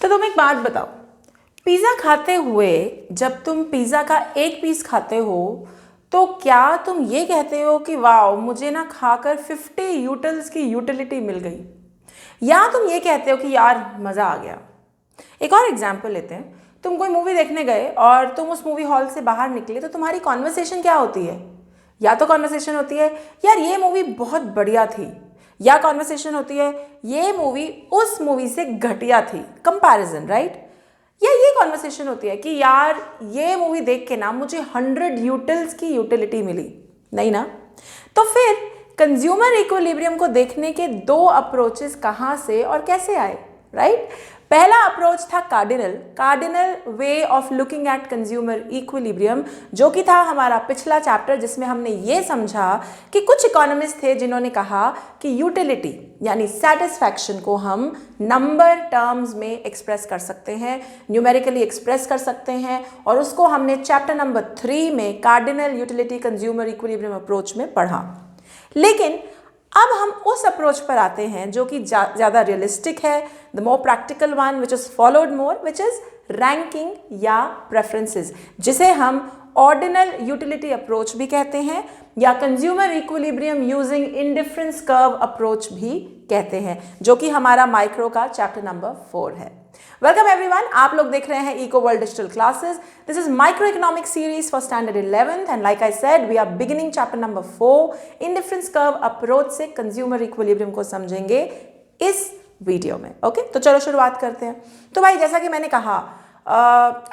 तो तुम एक बात बताओ, पिज़्ज़ा खाते हुए जब तुम पिज़्ज़ा का एक पीस खाते हो तो क्या तुम ये कहते हो कि वाह मुझे ना खाकर 50 यूटिल्स की यूटिलिटी मिल गई, या तुम ये कहते हो कि यार मज़ा आ गया। एक और एग्जाम्पल लेते हैं, तुम कोई मूवी देखने गए और तुम उस मूवी हॉल से बाहर निकले तो तुम्हारी कॉन्वर्सेशन क्या होती है? या तो कॉन्वर्सेशन होती है यार ये मूवी बहुत बढ़िया थी, या कॉन्वर्सेशन होती है ये मूवी उस मूवी से घटिया थी, कंपैरिजन, राइट? या ये कॉन्वर्सेशन होती है कि यार ये मूवी देख के ना मुझे 100 यूटिल्स की यूटिलिटी मिली, नहीं ना? तो फिर कंज्यूमर इक्विलिब्रियम को देखने के दो अप्रोचेस कहाँ से और कैसे आए, राइट? पहला अप्रोच था cardinal way of looking at consumer equilibrium, जो कि था हमारा पिछला चैप्टर, जिसमें हमने ये समझा कि कुछ इकोनॉमिस्ट थे जिन्होंने कहा कि यूटिलिटी यानी सेटिस्फैक्शन को हम नंबर टर्म्स में एक्सप्रेस कर सकते हैं, न्यूमेरिकली एक्सप्रेस कर सकते हैं, और उसको हमने चैप्टर नंबर 3 में cardinal utility consumer equilibrium approach में पढ़ा। लेकिन अब हम उस अप्रोच पर आते हैं जो कि ज़्यादा रियलिस्टिक है, the more practical one which is followed more, which is ranking या प्रेफरेंसेस, जिसे हम ऑर्डिनल यूटिलिटी अप्रोच भी कहते हैं या consumer equilibrium using indifference curve approach भी कहते हैं, जो कि हमारा माइक्रो का चैप्टर नंबर 4 है। वेलकम एवरीवन, आप लोग देख रहे हैं eco world digital classes. This is micro economic series for standard 11th and like I said we are beginning chapter number 4 indifference curve approach से कंज्यूमर इक्विलिब्रियम को समझेंगे इस वीडियो में। ओके, तो चलो शुरुआत करते हैं। तो भाई जैसा कि मैंने कहा,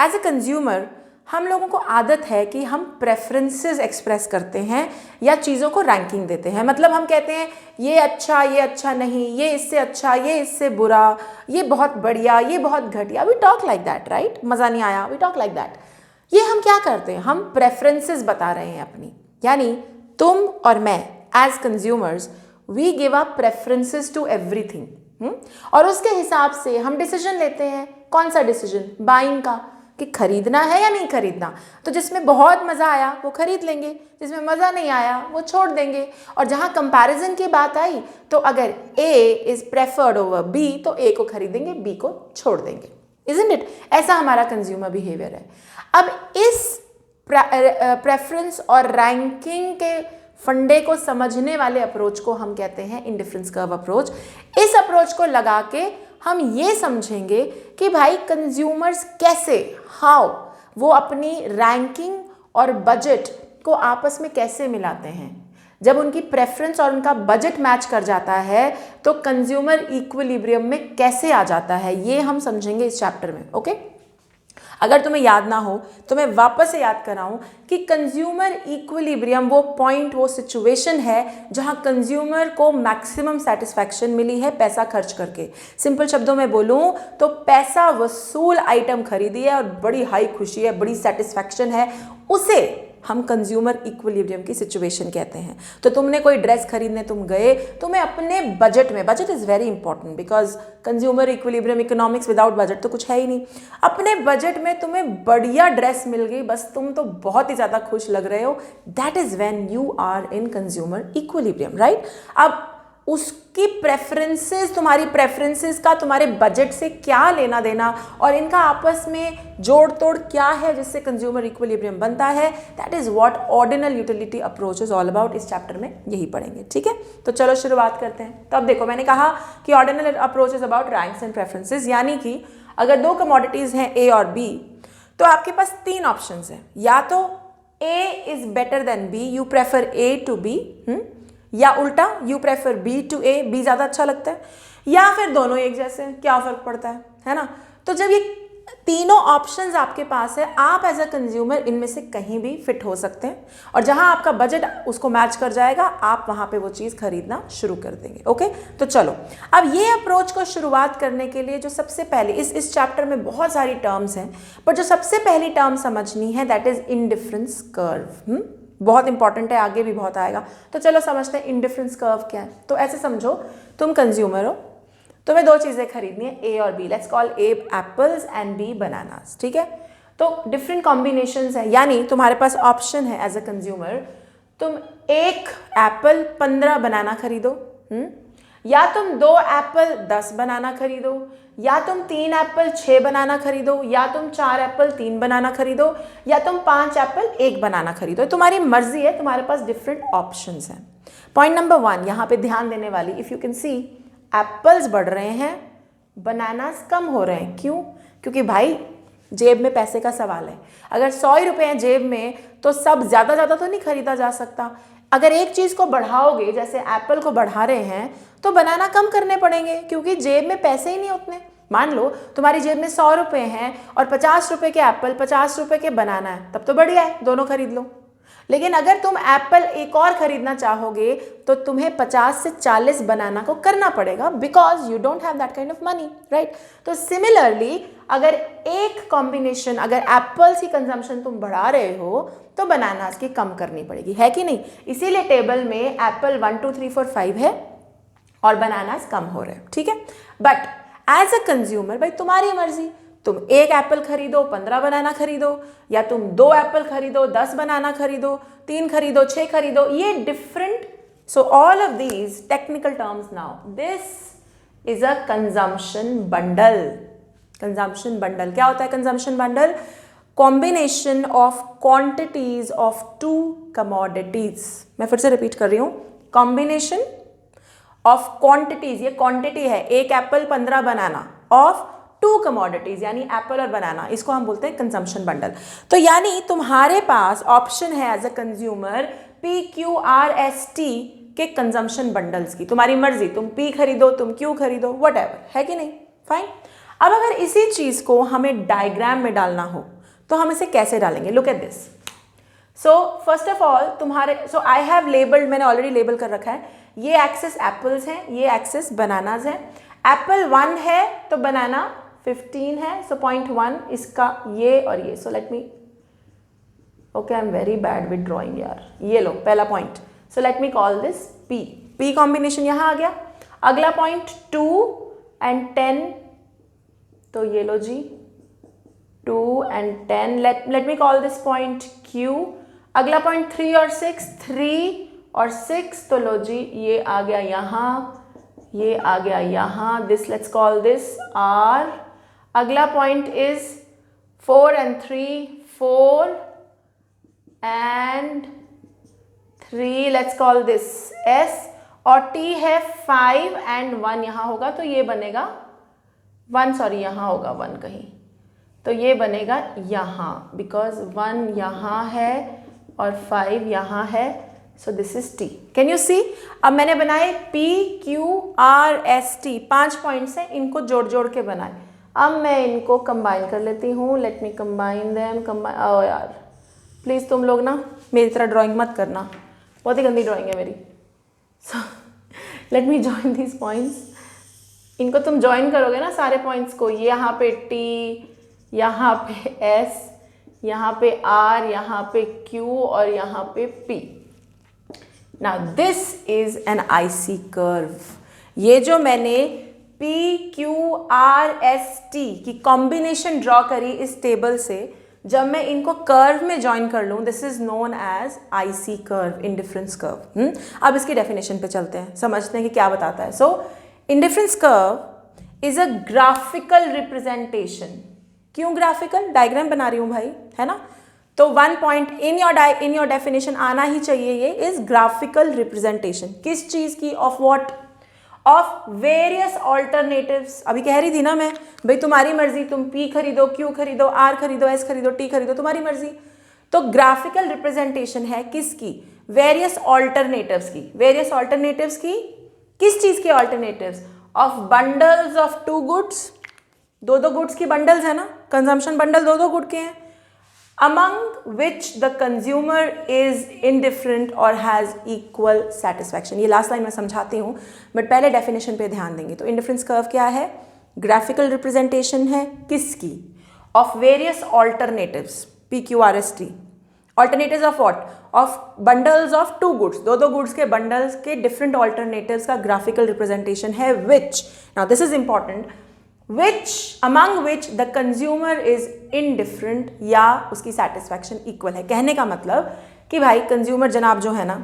एज ए कंज्यूमर हम लोगों को आदत है कि हम प्रेफरेंसेस एक्सप्रेस करते हैं या चीज़ों को रैंकिंग देते हैं। मतलब हम कहते हैं ये अच्छा नहीं, ये इससे अच्छा, ये इससे बुरा, ये बहुत बढ़िया, ये बहुत घटिया। We talk like that, right? मज़ा नहीं आया, वी टॉक लाइक दैट। ये हम क्या करते हैं? हम प्रेफरेंसेस बता रहे हैं अपनी, यानी तुम और मैं as consumers we give up preferences to everything, और उसके हिसाब से हम डिसीजन लेते हैं। कौन सा डिसीजन? बाइंग का, कि खरीदना है या नहीं खरीदना। तो जिसमें बहुत मज़ा आया वो खरीद लेंगे, जिसमें मज़ा नहीं आया वो छोड़ देंगे। और जहाँ कंपैरिजन की बात आई तो अगर A is preferred over B तो A को खरीदेंगे, B को छोड़ देंगे। Isn't it? ऐसा हमारा कंज्यूमर बिहेवियर है। अब इस प्रेफरेंस और रैंकिंग के फंडे को समझने वाले अप्रोच को हम कहते हैं इंडिफरेंस कर्व अप्रोच। इस अप्रोच को लगा के हम ये समझेंगे कि भाई कंज्यूमर्स कैसे, हाउ वो अपनी रैंकिंग और बजट को आपस में कैसे मिलाते हैं। जब उनकी प्रेफरेंस और उनका बजट मैच कर जाता है तो कंज्यूमर इक्विलिब्रियम में कैसे आ जाता है, ये हम समझेंगे इस चैप्टर में। ओके, अगर तुम्हें याद ना हो तो मैं वापस से याद कराऊं कि कंज्यूमर इक्विलिब्रियम वो पॉइंट, वो सिचुएशन है जहां कंज्यूमर को मैक्सिमम सेटिस्फैक्शन मिली है पैसा खर्च करके। सिंपल शब्दों में बोलूं तो पैसा वसूल आइटम खरीदी है और बड़ी हाई खुशी है, बड़ी सेटिस्फैक्शन है, उसे हम कंज्यूमर इक्विलिब्रियम की सिचुएशन कहते हैं। तो तुमने कोई ड्रेस खरीदने तुम गए, तुम्हें अपने बजट में, budget is very important because consumer equilibrium economics without budget तो कुछ है ही नहीं। अपने बजट में तुम्हें बढ़िया ड्रेस मिल गई, बस तुम तो बहुत ही ज़्यादा खुश लग रहे हो। That is when you are in consumer equilibrium, right? अब उसकी प्रेफरेंसेस, तुम्हारी प्रेफरेंसेस का तुम्हारे बजट से क्या लेना देना और इनका आपस में जोड़ तोड़ क्या है जिससे कंज्यूमर इक्विलिब्रियम बनता है, that is what ordinal utility approach is all about. इस चैप्टर में यही पढ़ेंगे, ठीक है? तो चलो शुरुआत करते हैं। तो अब देखो, मैंने कहा कि ordinal approach is about ranks and preferences, यानी कि अगर दो कमोडिटीज हैं A और B तो आपके पास 3 ऑप्शन हैं। या तो A is better than B, you prefer A to B, या उल्टा you prefer B to A, B ज़्यादा अच्छा लगता है, या फिर दोनों एक जैसे हैं, क्या फ़र्क पड़ता है ना? तो जब ये तीनों ऑप्शंस आपके पास है, आप एज अ कंज्यूमर इनमें से कहीं भी फिट हो सकते हैं, और जहां आपका बजट उसको मैच कर जाएगा आप वहां पे वो चीज़ खरीदना शुरू कर देंगे। ओके, तो चलो अब ये अप्रोच को शुरुआत करने के लिए जो सबसे पहले इस चैप्टर में बहुत सारी टर्म्स हैं, पर जो सबसे पहली टर्म समझनी है दैट इज इंडिफरेंस कर्व। बहुत इंपॉर्टेंट है, आगे भी बहुत आएगा। तो चलो समझते हैं इंडिफरेंस कर्व क्या है। तो ऐसे समझो, तुम कंज्यूमर हो, तुम्हें 2 चीज़ें खरीदनी है, A और B। Let's call A apples and B bananas, ठीक है? तो डिफरेंट कॉम्बिनेशंस है, यानी तुम्हारे पास ऑप्शन है एज अ कंज्यूमर, तुम 1 एप्पल 15 बनाना खरीदो, या तुम 2 एप्पल 10 बनाना खरीदो, या तुम 3 एप्पल 6 बनाना खरीदो, या तुम 4 एप्पल 3 बनाना खरीदो, या तुम 5 एप्पल 1 बनाना खरीदो। तुम्हारी मर्जी है, तुम्हारे पास डिफरेंट ऑप्शंस हैं। पॉइंट नंबर 1 यहाँ पे ध्यान देने वाली, if you can see apples बढ़ रहे हैं, बनानास कम हो रहे हैं। क्यों? क्योंकि भाई जेब में पैसे का सवाल है। अगर 100 ही रुपए हैं जेब में तो सब ज़्यादा तो नहीं खरीदा जा सकता। अगर एक चीज़ को बढ़ाओगे, जैसे एप्पल को बढ़ा रहे हैं, तो बनाना कम करने पड़ेंगे क्योंकि जेब में पैसे ही नहीं उतने। मान लो तुम्हारी जेब में 100 रुपए हैं और 50 रुपए के एप्पल 50 रुपए के बनाना है, तब तो बढ़िया है, दोनों खरीद लो। लेकिन अगर तुम एप्पल एक और खरीदना चाहोगे तो तुम्हें 50 से 40 बनाना को करना पड़ेगा, because you don't have that kind of money, right. तो सिमिलरली अगर एक कॉम्बिनेशन, अगर एप्पल्स की कंजम्पशन तुम बढ़ा रहे हो तो बनानास की कम करनी पड़ेगी, है कि नहीं। इसीलिए टेबल में एप्पल 1 2 3 4 5 है और बनानास कम हो रहे हैं, ठीक है। बट एज अ कंज्यूमर भाई तुम्हारी मर्जी, तुम 1 एप्पल खरीदो 15 बनाना खरीदो, या तुम 2 एप्पल खरीदो 10 बनाना खरीदो, 3 खरीदो 6 खरीदो, ये different. So all of these technical terms, now this is a consumption bundle. Consumption bundle क्या होता है? Consumption bundle combination of quantities of 2 commodities. मैं फिर से रिपीट कर रही हूं, कॉम्बिनेशन ऑफ क्वांटिटीज, ये क्वांटिटी है 1 एप्पल 15 बनाना, ऑफ 2 कमोडिटीज यानी एप्पल और बनाना, इसको हम बोलते हैं कंजम्पशन बंडल। तो यानी तुम्हारे पास ऑप्शन है एज अ कंज्यूमर PQRST के कंजम्पशन बंडल्स की, तुम्हारी मर्जी, तुम P खरीदो, तुम Q खरीदो, व्हाटएवर, है कि नहीं। फाइन। अब अगर इसी चीज को हमें डायग्राम में डालना हो तो हम इसे कैसे डालेंगे? Look at this. So first of all तुम्हारे, सो आई हैव लेबल्ड, मैंने ऑलरेडी लेबल कर रखा है, ये एक्सेस एप्पल्स हैं, ये एक्सेस बनानाज है। एप्पल 1 है तो बनाना 15 है, सो पॉइंट 1 इसका ये और ये। So let me, okay I am very bad with drawing यार, ये लो पहला point. So let me call this P combination यहाँ आ गया। अगला पॉइंट 2 and 10, तो ये लो जी 2 and 10, let me call this point Q। अगला पॉइंट 3 और 6, 3 और 6, तो लो जी ये आ गया यहाँ, ये आ गया यहाँ, this let's call this R। अगला point is 4 and 3, 4 and 3, let's call this S। और T है 5 and 1 यहाँ होगा, तो ये बनेगा 1, सॉरी यहाँ होगा 1 कहीं, तो ये बनेगा यहाँ, बिकॉज 1 यहाँ है और 5 यहाँ है, so this is T। Can you see? अब मैंने बनाए PQRST, 5 पॉइंट्स हैं, इनको जोड़ के बनाए। अब मैं इनको कंबाइन कर लेती हूँ, let me combine them, combine. ओ यार प्लीज़ तुम लोग ना मेरी तरह ड्राइंग मत करना, बहुत ही गंदी ड्राइंग है मेरी। So let me join these points. इनको तुम ज्वाइन करोगे ना सारे पॉइंट्स को, ये यहाँ पे T, यहाँ पे S, यहाँ पे R, यहाँ पे Q और यहाँ पे P। Now this is an IC curve। ये जो मैंने PQRST की कॉम्बिनेशन ड्रॉ करी इस टेबल से, जब मैं इनको कर्व में ज्वाइन कर लूँ, this is known as IC curve, indifference curve. अब इसकी डेफिनेशन पे चलते हैं, समझते हैं कि क्या बताता है। So indifference curve is a graphical representation. क्यों ग्राफिकल? डायग्राम बना रही हूँ भाई, है ना। तो 1 पॉइंट इन योर डेफिनेशन आना ही चाहिए, ये इज ग्राफिकल रिप्रेजेंटेशन। किस चीज की? Of what? Of various alternatives. अभी कह रही थी ना मैं, भाई तुम्हारी मर्जी, तुम P खरीदो, Q खरीदो, R खरीदो, S खरीदो, T खरीदो, तुम्हारी मर्जी। तो ग्राफिकल रिप्रेजेंटेशन है किसकी? वेरियस ऑल्टरनेटिव्स की। वेरियस ऑल्टरनेटिव्स की किस चीज के alternatives? Of bundles of 2 goods, 2 goods की बंडल्स है ना, कंजम्पशन बंडल 2 गुड के हैं, among which the consumer is indifferent or has equal satisfaction। ये लास्ट लाइन मैं समझाती हूँ, बट पहले डेफिनेशन पे ध्यान देंगे। तो इंडिफरेंस कर्व क्या है? ग्राफिकल रिप्रेजेंटेशन है किसकी? Of various alternatives, PQRST। Alternatives of what? Of bundles of 2 goods, 2 goods के बंडल्स के डिफरेंट ऑल्टरनेटिव्स का ग्राफिकल रिप्रेजेंटेशन है, which, now this is important, among which the consumer is indifferent या उसकी satisfaction equal है। कहने का मतलब कि भाई कंज्यूमर जनाब जो है ना,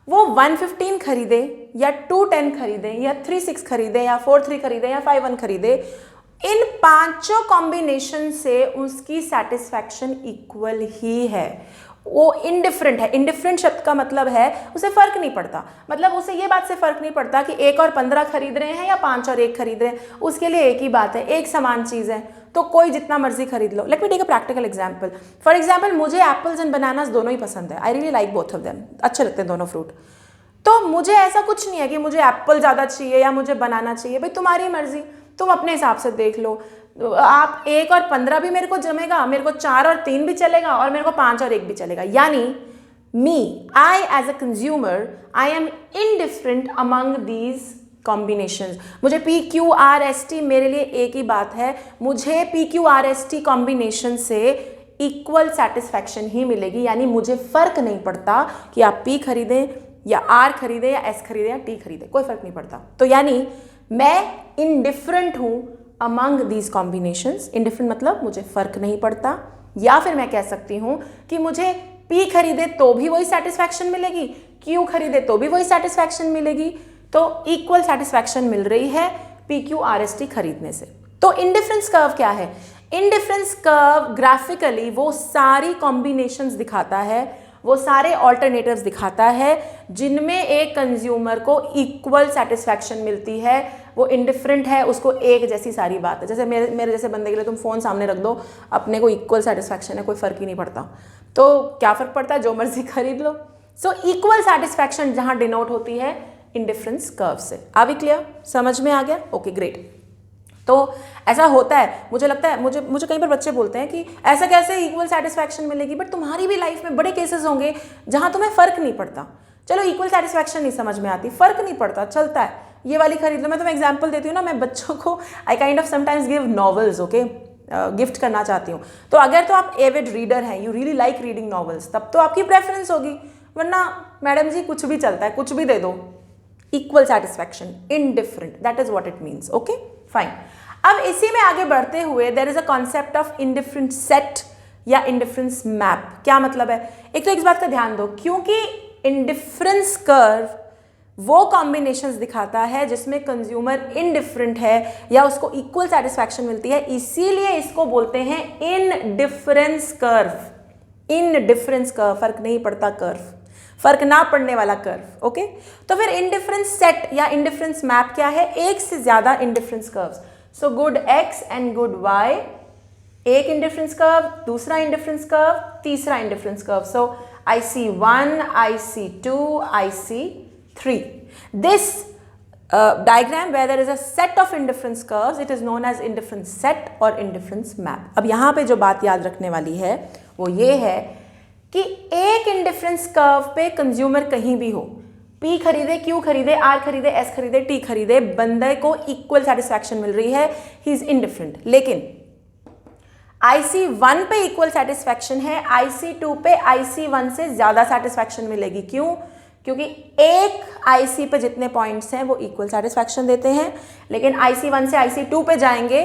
वो 115 खरीदे या 210 खरीदे या 36 खरीदे या 43 खरीदे या 51 खरीदे, इन पांचों कॉम्बिनेशन से उसकी सेटिस्फैक्शन इक्वल ही है। वो इनडिफरेंट है। इनडिफरेंट शब्द का मतलब है उसे फर्क नहीं पड़ता, मतलब उसे ये बात से फर्क नहीं पड़ता कि 1 और 15 खरीद रहे हैं या 5 और 1 खरीद रहे हैं, उसके लिए एक ही बात है, एक समान चीज़ है, तो कोई जितना मर्जी खरीद लो। Let me take a practical example. For example मुझे एप्पल्स एंड बनानास दोनों ही पसंद है। I really like both of them, अच्छे लगते हैं दोनों फ्रूट। तो मुझे ऐसा कुछ नहीं है कि मुझे एप्पल ज़्यादा चाहिए या मुझे बनाना चाहिए, भाई तुम्हारी मर्जी, तुम अपने हिसाब से देख लो। आप 1 और 15 भी मेरे को जमेगा, मेरे को 4 और 3 भी चलेगा, और मेरे को 5 और 1 भी चलेगा। यानी I as a consumer I am indifferent among these combinations. मुझे PQRST मेरे लिए एक ही बात है, मुझे PQRST कॉम्बिनेशन से इक्वल सेटिस्फैक्शन ही मिलेगी। यानी मुझे फर्क नहीं पड़ता कि आप P खरीदें या R खरीदें या S खरीदें या T खरीदें, कोई फर्क नहीं पड़ता। तो यानी मैं इनडिफरेंट हूँ अमंग दीज कॉम्बिनेशंस। इनडिफरेंट मतलब मुझे फर्क नहीं पड़ता, या फिर मैं कह सकती हूँ कि मुझे P खरीदे तो भी वही सेटिस्फैक्शन मिलेगी, Q खरीदे तो भी वही सेटिस्फैक्शन मिलेगी, तो इक्वल सेटिस्फैक्शन मिल रही है PQRST खरीदने से। तो इंडिफरेंस कर्व क्या है? इंडिफरेंस कर्व ग्राफिकली वो सारी कॉम्बिनेशंस दिखाता है, वो सारे ऑल्टरनेटिव्स दिखाता है जिनमें एक कंज्यूमर को इक्वल सेटिस्फैक्शन मिलती है। वो इंडिफरेंट है, उसको एक जैसी सारी बात है। जैसे मेरे जैसे बंदे के लिए तुम फ़ोन सामने रख दो, अपने को इक्वल सेटिस्फैक्शन है, कोई फ़र्क ही नहीं पड़ता। तो क्या फ़र्क पड़ता है, जो मर्जी खरीद लो। सो इक्वल सेटिस्फैक्शन जहाँ डिनोट होती है इंडिफरेंस कर्व से। Are we clear? समझ में आ गया? Okay great. तो ऐसा होता है, मुझे लगता है, मुझे कई बार बच्चे बोलते हैं कि ऐसा कैसे इक्वल सेटिस्फैक्शन मिलेगी, बट तुम्हारी भी लाइफ में बड़े केसेस होंगे जहां तुम्हें फर्क नहीं पड़ता। चलो इक्वल सेटिस्फैक्शन नहीं समझ में आती, फर्क नहीं पड़ता, चलता है, ये वाली खरीद लो। मैं तुम्हें एग्जांपल देती हूँ ना, मैं बच्चों को I kind of sometimes give novels, okay, gift करना चाहती हूँ। तो अगर तो आप एविड रीडर हैं, you really like reading novels, तब तो आपकी प्रेफरेंस होगी, वरना मैडम जी कुछ भी चलता है, कुछ भी दे दो। Equal satisfaction, indifferent, that is what it means. Okay fine. अब इसी में आगे बढ़ते हुए there is a concept of indifferent set या इंडिफरेंस मैप। क्या मतलब है? एक तो इस बात का ध्यान दो, क्योंकि इंडिफरेंस कर्व वो कॉम्बिनेशंस दिखाता है जिसमें कंज्यूमर इनडिफरेंट है या उसको इक्वल सेटिस्फैक्शन मिलती है, इसीलिए इसको बोलते हैं इनडिफरेंस कर्व। इनडिफरेंस कर्व, फर्क नहीं पड़ता कर्व, फर्क ना पड़ने वाला कर्व। ओके, तो फिर इंडिफरेंस सेट या इंडिफरेंस मैप क्या है? एक से ज्यादा indifference curves. So good X and good Y, एक इंडिफरेंस कर्व, दूसरा इंडिफरेंस कर्व, तीसरा indifference curve. So IC1, IC2, IC3. This diagram where there is a set of indifference curves, it is known as indifference set or indifference map. अब यहाँ पे जो बात याद रखने वाली है वो ये है कि एक इंडिफरेंस कर्व पे कंज्यूमर कहीं भी हो, P खरीदे, Q खरीदे, R खरीदे, S खरीदे, T खरीदे, बंदे को इक्वल सेटिस्फैक्शन मिल रही है, ही इज इंडिफरेंट। लेकिन IC1 पे इक्वल सेटिस्फैक्शन है, IC2 पे IC1 से ज्यादा सेटिस्फैक्शन मिलेगी। क्यों? क्योंकि एक IC पे जितने पॉइंट्स हैं वो इक्वल सेटिस्फैक्शन देते हैं, लेकिन IC1 से IC2 पे जाएंगे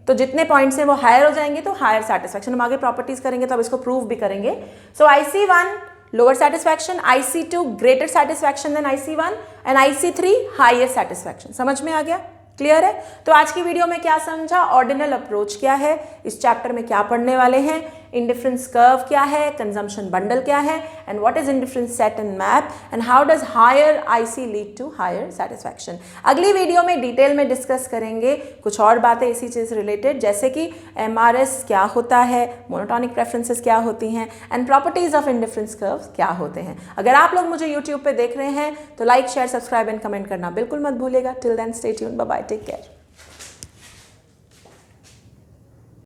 तो जितने पॉइंट्स हैं वो हायर हो जाएंगे, तो हायर सेटिस्फैक्शन। हम आगे प्रॉपर्टीज करेंगे तब इसको प्रूव भी करेंगे। सो IC1 lower satisfaction, IC2 greater satisfaction than IC1 and IC3 higher satisfaction। समझ में आ गया? क्लियर है? तो आज की वीडियो में क्या समझा? ऑर्डिनल अप्रोच क्या है, इस चैप्टर में क्या पढ़ने वाले हैं, इंडिफरेंस कर्व क्या है, कंजम्पशन बंडल क्या है, and what is indifference set and map, and how does higher IC lead to higher satisfaction. अगली वीडियो में डिटेल में डिस्कस करेंगे कुछ और बातें इसी चीज़ रिलेटेड, जैसे कि MRS क्या होता है, मोनोटोनिक प्रेफरेंसेस क्या होती हैं, and properties of indifference curve क्या होते हैं। अगर आप लोग मुझे यूट्यूब पे देख रहे हैं तो like, share, subscribe and comment करना बिल्कुल मत भूलिएगा। Till then stay tuned, bye bye, take care.